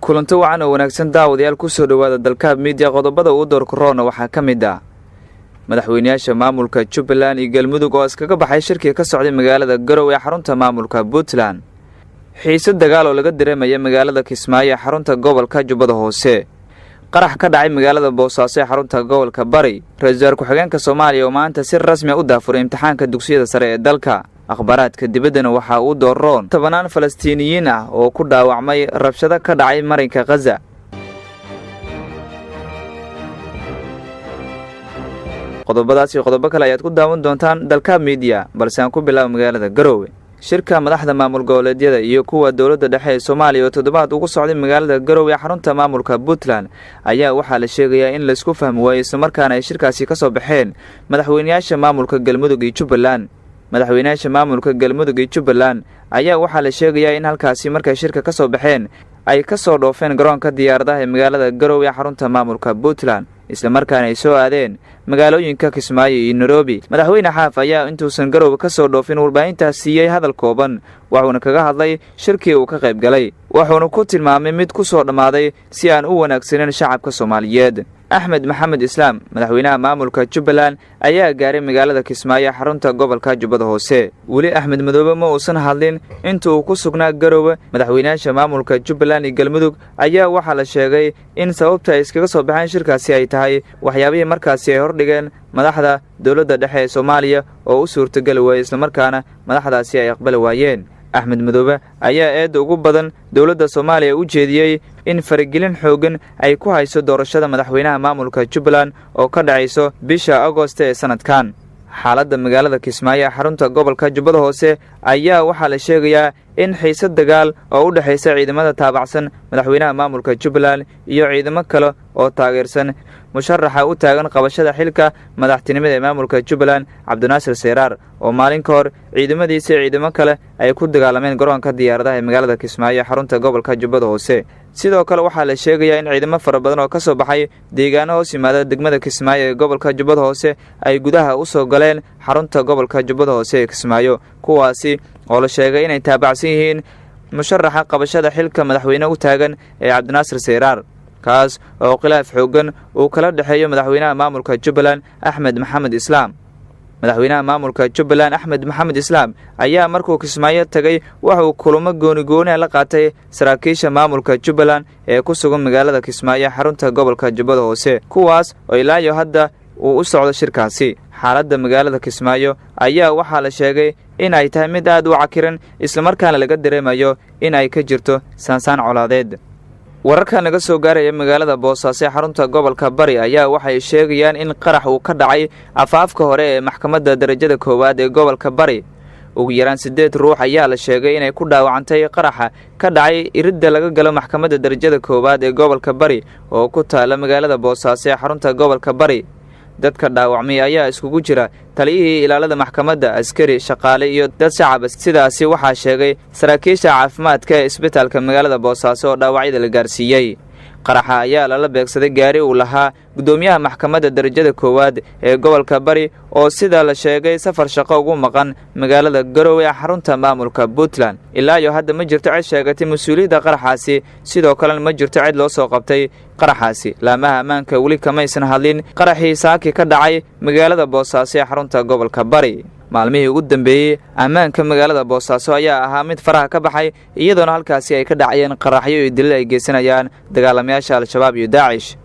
kulanto wacan oo wanaagsan daawadayaal ku soo dhawaada dalka media qodobada uu door corona waxaa ka mid ah madaxweynayaasha maamulka Jubbaland iyo Galmudug oo iskaga baxay shirkiga ka socday magaalada Garoowe ee xarunta maamulka Puntland xiisad dagaal oo laga dareemay magaalada Kismaanyo ee xarunta gobolka Jubbada Hoose qarax ka dhacay magaalada Bosaaso ee xarunta gobolka Bari ra'iisul ku-xigeenka Soomaaliya oo maanta si rasmi ah u daafuray imtixaanka dugsiyada sare ee dalka akhbaraadka dibaddana waxa uu dooron 10 Falastiiniyiin ah oo ku dhaawacmay rabshado ka dhacay marinka Gaza qodobadaas iyo qodobo kale ayaad ku daawan doontaan dalka media balse aan ku bilaabo magaalada Garoowe shirka madaxda maamul goboleedyada iyo kuwa dawladda dhexe ee Soomaaliya oo toddobaad ugu socday magaalada Garoowe xarunta maamulka Puntland ayaa waxa la sheegayaa in la isku fahmo way isla markaana ay shirkaasi ka soo baxeen madaxweynayaasha maamulka Galmudug iyo Jubbaland madaxweynayaasha maamulka Galmudug iyo Jubbaland ayaa waxa la sheegayaa in halkaasi markay shirka ka soo baxeen ay ka soo dhoofeen garoonka diyaaradaha ee magaalada Garoowe xarunta maamulka Puntland isla markaana ay soo aadeen magaalooyinka Kismaanyo iyo Nairobi madaxweyne xaaf ayaa intuusan Garoowe ka soo dhoofin warbaahinta siiyay hadal kooban wuxuuna kaga hadlay shirkii uu ka qayb galay wuxuuna ku tilmaamay mid ku soo dhamaaday si aan u wanaagsaneyn shacabka Soomaaliyeed Axmed Maxamed Islaam madaxweynaha maamulka Jubbaland ayaa gaaray magaalada Kismaayo xarunta gobolka Jubbada Hoose wali Axmed Madoobe ma uusan hadlin inta uu ku sugnaa Garoowe madaxweynaha maamulka Jubbaland iyo Galmudug ayaa waxa la sheegay in sababta ay iskaga soo baxeen shirkaasi ay tahay waxyaabihii markaasi ay hordhigeen madaxda dawladda dhexe ee Soomaaliya oo u suurtagal waayay isla markaana madaxdaasi ay aqbal waayeen Axmed Madoobe ayaa eed ugu badan dawladda Soomaaliya u jeediyay in faragelin xoogan ay ku hayso doorashada madaxweynaha maamulka Jubbaland oo ka dhacayso bisha Agosto ee sanadkan xaaladda magaalada Kismaayo xarunta gobolka Jubbada Hoose ayaa waxa la sheegayaa in xiisad dagaal oo u dhaxaysa ciidamada taabacsan madaxweynaha maamulka Jubbaland iyo ciidamo kale oo taageersan musharaxa u taagan qabashada xilka madaxtinimada ee maamulka Jubbaland Cabdinaasir Seeraar oo maalin ka hor ciidamadiisa ciidamo kale ay ku dagaalameen garoonka diyaaradaha ee magaalada Kismaayo xarunta gobolka Jubbada Hoose sidoo kale waxa la sheegayaa in ciidamo fara badan oo ka soo baxay deegaano hoos yimaada degmada Kismaayo ee gobolka Jubbada Hoose ay gudaha u soo galeen xarunta gobolka Jubbada Hoose ee Kismaayo kuwaasi oo la sheegay inay taabacsan yihiin musharaxa qabashada xilka madaxweyne u taagan ee Cabdinaasir Seeraar kaas oo khilaaf xoogan uu kala dhaxeeyo madaxweynaha maamulka Jubbaland Axmed Maxamed Islaam madaxweynaha maamulka Jubbaland Axmed Maxamed Islaam ayaa markuu Kismaayo tagay waxa uu kulamo gooni la qaatay saraakiisha maamulka Jubbaland ee ku sugan magaalada Kismaayo xarunta gobolka Jubbada Hoose kuwaas oo ilaa hadda uu u socdo shirkaasi xaaladda magaalada Kismaayo ayaa waxa la sheegay in ay tahay mid aad u cakiran isla markaana laga dareemayo in ay ka jirto saansaan colaadeed wararka naga soo gaaraya magaalada Bosaaso ee xarunta gobolka Bari ayaa waxay sheegayaan in qarax uu ka dhacay afaafka hore ee maxkamadda darajada koowaad ee gobolka Bari ugu yaraan 8 ruux ayaa la sheegay inay ku dhaawacantay qaraxa ka dhacay iridda laga galo maxkamadda darajada koowaad ee gobolka Bari oo ku taala magaalada Bosaaso ee xarunta gobolka Bari dadka dhaawacmay ayaa iskugu jira taliyihii ilaalada maxkamadda askari shaqaale iyo dad shacab sidaasi waxa sheegay saraakiisha caafimaadka ee isbitaalka magaalada Bosaaso oo dhaawacyada la gaarsiiyay qaraxa ayaa la beegsaday gaari uu lahaa gudoomiyaha maxkamadda darajada koowaad ee gobolka Bari oo sida la sheegay safar shaqo ugu maqan magaalada Garoowe ee xarunta maamulka Puntland ilaa iyo hadda ma jirto cid sheegatay mas'uuliyadda qaraxaasi sidoo kale ma jirto cid loo soo qabtay qaraxaasi laamaha ammaanka wali kama aysan hadlin qaraxii saaki ka dhacay magaalada Bosaaso ee xarunta gobolka Bari maalmihii ugu dambeeyay ammaanka magaalada Bosaaso ayaa ahaa mid faraha ka baxay iyadoona halkaasi ay ka dhacayeen qaraxyo iyo dilal ay geysanayaan dagaalamayaasha Al-SHABAAB iyo Daacish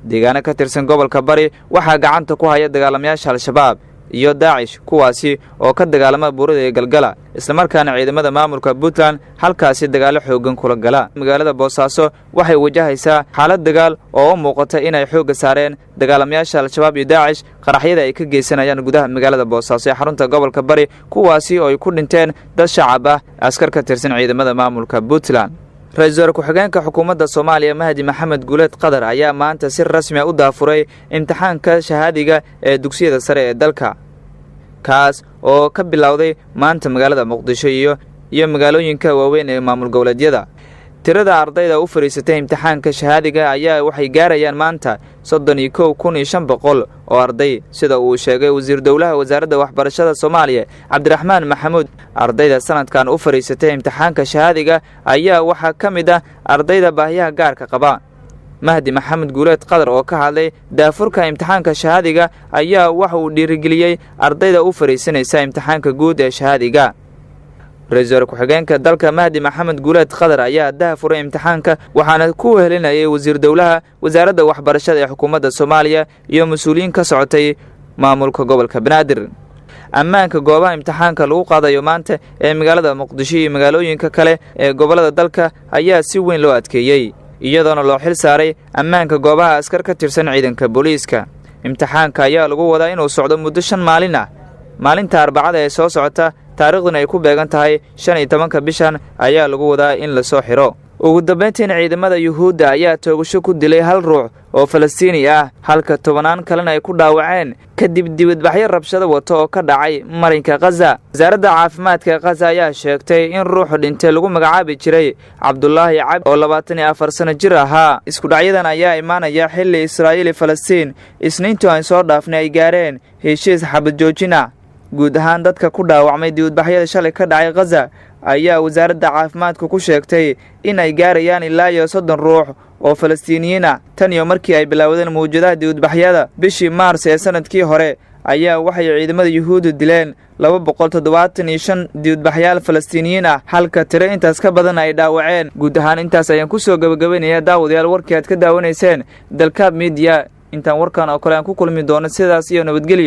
deegaano ka tirsan gobolka Bari waxa gacanta ku haya dagaalamayaasha Al-SHABAAB iyo Daacish kuwaasi oo ka dagaalama buurada ee Galgala isla markaana ciidamada maamulka Puntland halkaasi dagaalo xoogan kula gala magaalada Bosaaso waxay wajahaysaa xaalad dagaal oo muuqata inay xoog saareen dagaalamayaasha Al-SHABAAB iyo Daacish qaraxyada ay ka geysanayaan gudaha magaalada Bosaaso ee xarunta gobolka Bari kuwaasi oo ay ku dhinteen dad shacab ah askar ka tirsan ciidamada maamulka Puntland ra'iisul ku-xigeenka xukuumadda Soomaaliya Mahdi Maxamed Guuleed Qadar ayaa maanta si rasmi ah u daafuray imtixaanka shahaadiga ee dugsiyada sare ee dalka kaas oo ka bilowday maanta magaalada Muqdisho iyo magaalooyinka waaweyn ee maamul goboleedyada tirada ardayda u fariisatay imtixaanka shahaadiga ayaa waxay gaarayaan maanta 31500 oo arday sida uu sheegay wasiir dawlaha wasaaradda waxbarashada Soomaaliya Cabdiraxmaan Maxamuud. ardayda sanadkan u fariisatay imtixaanka shahaadiga ayaa waxa kamid ah ardayda baahiyaha gaarka qaba. mahdi maxamed guuleed qadar oo ka hadlay daafurka imtixaanka shahaadiga ayaa waxa uu dhiirigeliyay ardayda u fariisanaysa imtixaanka guud ee shahaadiga. رئيسر ku-xigeenka dalka mahdi maxamed guuleed qadar ayaa daafuray imtixaanka waxaana ku helinayay wasiir dawlaha wasaaradda waxbarashada ee xukuumadda Soomaaliya iyo mas'uuliyiin ka socotay maamulka gobolka Banaadir. ammaanka goobaha imtixaanka lagu qaadayo maanta ee magaalada Muqdisho iyo magaalooyinka kale ee gobolada dalka ayaa si weyn loo adkeeyay iyadoona loo xil saaray ammaanka goobaha askar ka tirsan ciidanka booliiska. imtixaanka ayaa lagu wadaa inuu socdo muddo 5 maalin ah. maalinta Arbacada ee soo socota taariikhduna ay ku beegan tahay 15 bishan ayaa lagu wadaa in la soo xiro. ugu dambeyntii ciidamada Yuhuudda ayaa toogasho ku dilay hal ruux oo Falastiini ah halka 10 kalena ay ku dhaawaceen kadib dibadbaxyo rabshado wato oo ka dhacay marinka Gaza. wasaaradda caafimaadka Gaza ayaa sheegtay in ruux dhintay lagu magacaabi jiray Cabdullaahi Cabd oo 24 sano jir ahaa. isku dhacyadan ayaa imaanaya xilli Israa'iil Falastiin isniintii ay soo dhaafnay ay gaareen heshiis xabad joojina. guud ahaan dadka ku dhaawacmay dibadbaxyada shalay ka dhacay Gaza ayaa wasaaradda caafimaadku ku sheegtay in ay gaarayaan ilaa 30 ruux oo Falastiiniyiin ah. tan iyo markii ay bilaawdeen mowjadaha dibadbaxyada bishii Maars ee sanadkii hore ayaa waxay ciidamada Yuhuuddu dileen 275 dibadbaxyaal Falastiiniyiin ah halka tiro intaas ka badan ay dhaawaceen. guud ahaan intaas ayaan ku soo gabagabeynayaa daawadayaal warkii aad ka daawanayseen dalka media. intaan warkan oo kale aan ku kulmi doono sidaas iyo nabadgelyo.